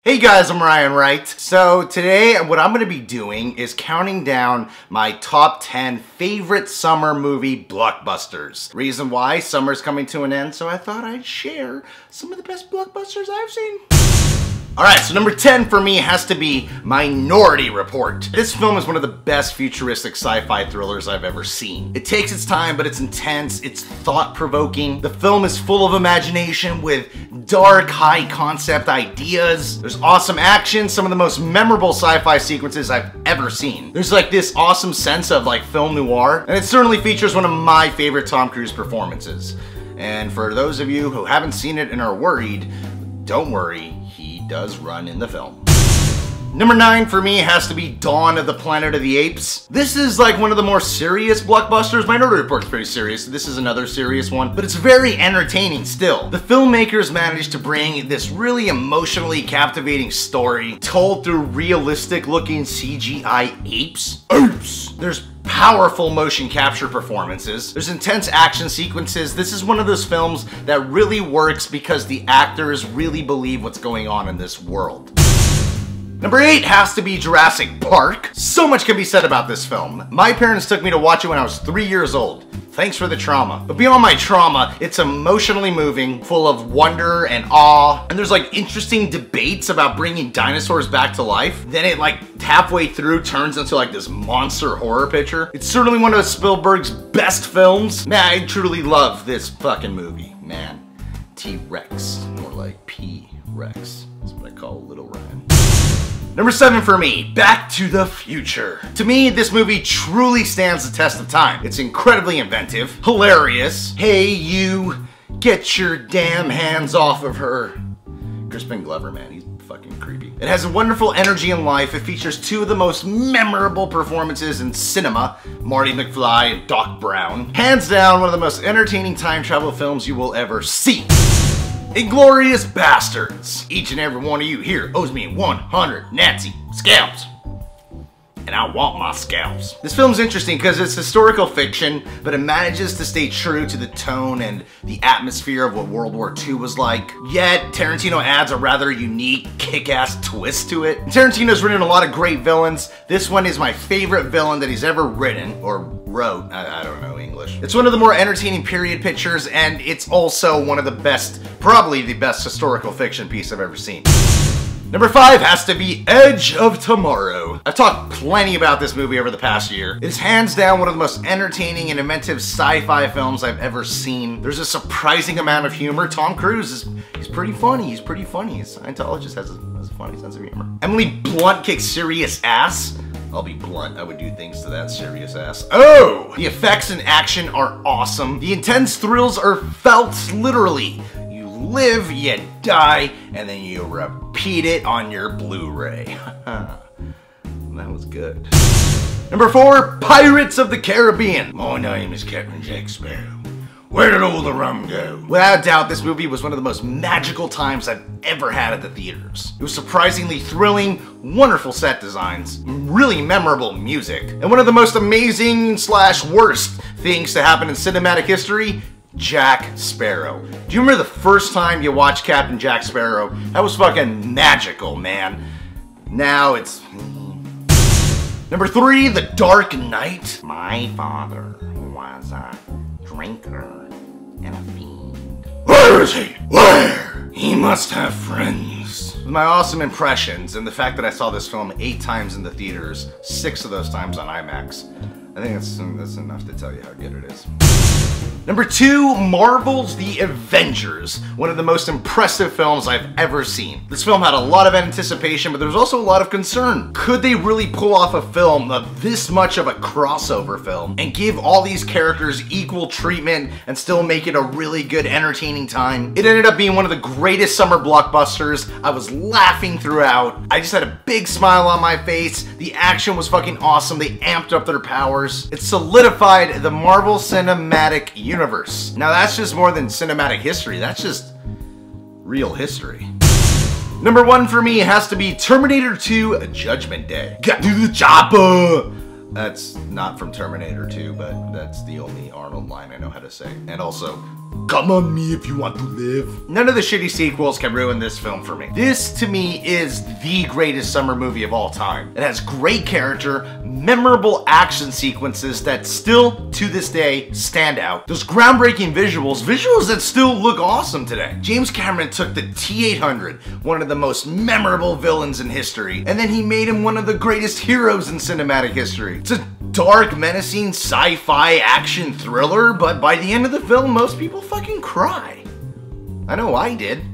Hey guys, I'm Ryan Wright. So today what I'm going to be doing is counting down my top 10 favorite summer movie blockbusters. Reason why, summer's coming to an end, so I thought I'd share some of the best blockbusters I've seen. Alright, so number 10 for me has to be Minority Report. This film is one of the best futuristic sci-fi thrillers I've ever seen. It takes its time, but it's intense, it's thought-provoking. The film is full of imagination with dark, high-concept ideas. There's awesome action, some of the most memorable sci-fi sequences I've ever seen. There's like this awesome sense of like film noir, and it certainly features one of my favorite Tom Cruise performances. And for those of you who haven't seen it and are worried, don't worry, he does run in the film. Number 9 for me has to be Dawn of the Planet of the Apes. This is like one of the more serious blockbusters. Minority Report's pretty serious. This is another serious one, but it's very entertaining still. The filmmakers managed to bring this really emotionally captivating story told through realistic looking CGI apes. There's powerful motion capture performances. There's intense action sequences. This is one of those films that really works because the actors really believe what's going on in this world. Number 8 has to be Jurassic Park. So much can be said about this film. My parents took me to watch it when I was 3 years old. Thanks for the trauma. But beyond my trauma, it's emotionally moving, full of wonder and awe, and there's like interesting debates about bringing dinosaurs back to life. Then it like halfway through turns into like this monster horror picture. It's certainly one of Spielberg's best films. Man, I truly love this fucking movie, man. T-Rex, more like P-Rex. That's what I call Little Ryan. Number 7 for me, Back to the Future. To me, this movie truly stands the test of time. It's incredibly inventive, hilarious. Hey, you, get your damn hands off of her. Crispin Glover, man, he's fucking creepy. It has a wonderful energy and life. It features two of the most memorable performances in cinema, Marty McFly and Doc Brown. Hands down, one of the most entertaining time travel films you will ever see. Inglourious Bastards. Each and every one of you here owes me 100 Nazi scalps. And I want my scalps. This film's interesting because it's historical fiction, but it manages to stay true to the tone and the atmosphere of what World War II was like. Yet, Tarantino adds a rather unique, kick-ass twist to it. Tarantino's written a lot of great villains. This one is my favorite villain that he's ever written, or wrote. I don't know English. It's one of the more entertaining period pictures, and it's also one of the best, probably the best historical fiction piece I've ever seen. Number 5 has to be Edge of Tomorrow. I've talked plenty about this movie over the past year. It is hands down one of the most entertaining and inventive sci-fi films I've ever seen. There's a surprising amount of humor. Tom Cruise he's pretty funny. He's pretty funny. His Scientologist has a funny sense of humor. Emily Blunt kicks serious ass. I'll be blunt, I would do things to that serious ass. Oh! The effects and action are awesome. The intense thrills are felt literally. Live, you die, and then you repeat it on your Blu-ray. That was good. Number 4, Pirates of the Caribbean. My name is Captain Jack Sparrow. Where did all the rum go? Without doubt, this movie was one of the most magical times I've ever had at the theaters. It was surprisingly thrilling, wonderful set designs, really memorable music, and one of the most amazing / worst things to happen in cinematic history, Jack Sparrow. Do you remember the first time you watched Captain Jack Sparrow? That was fucking magical, man. Now it's... Number 3, The Dark Knight. My father was a drinker and a fiend. Where is he? Where? He must have friends. With my awesome impressions and the fact that I saw this film 8 times in the theaters, 6 of those times on IMAX, I think that's enough to tell you how good it is. Number 2, Marvel's The Avengers, one of the most impressive films I've ever seen. This film had a lot of anticipation, but there was also a lot of concern. Could they really pull off a film of this much of a crossover film and give all these characters equal treatment and still make it a really good, entertaining time? It ended up being one of the greatest summer blockbusters. I was laughing throughout. I just had a big smile on my face. The action was fucking awesome. They amped up their powers. It solidified the Marvel Cinematic Universe. Now that's just more than cinematic history, that's just real history. Number 1 for me has to be Terminator 2 Judgment Day. Got to the chopper! That's not from Terminator 2, but that's the only Arnold line I know how to say. And also, come on me if you want to live. None of the shitty sequels can ruin this film for me. This, to me, is the greatest summer movie of all time. It has great character, memorable action sequences that still, to this day, stand out. Those groundbreaking visuals that still look awesome today. James Cameron took the T-800, one of the most memorable villains in history, and then he made him one of the greatest heroes in cinematic history. It's a dark, menacing, sci-fi action thriller, but by the end of the film, most people fucking cry. I know I did.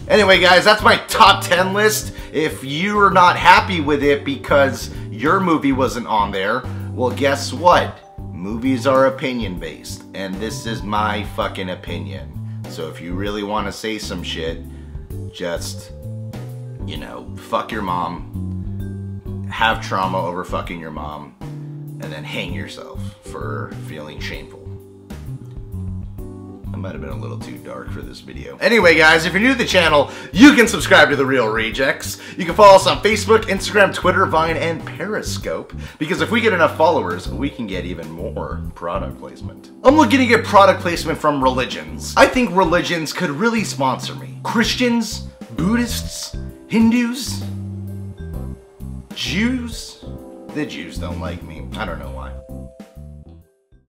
Anyway, guys, that's my top 10 list. If you are not happy with it because your movie wasn't on there, well, guess what? Movies are opinion-based, and this is my fucking opinion. So if you really want to say some shit, just, you know, fuck your mom, have trauma over fucking your mom, and then hang yourself for feeling shameful. I might have been a little too dark for this video. Anyway, guys, if you're new to the channel, you can subscribe to The Real Rejects. You can follow us on Facebook, Instagram, Twitter, Vine, and Periscope. Because if we get enough followers, we can get even more product placement. I'm looking to get product placement from religions. I think religions could really sponsor me. Christians, Buddhists, Hindus, Jews? The Jews don't like me. I don't know why.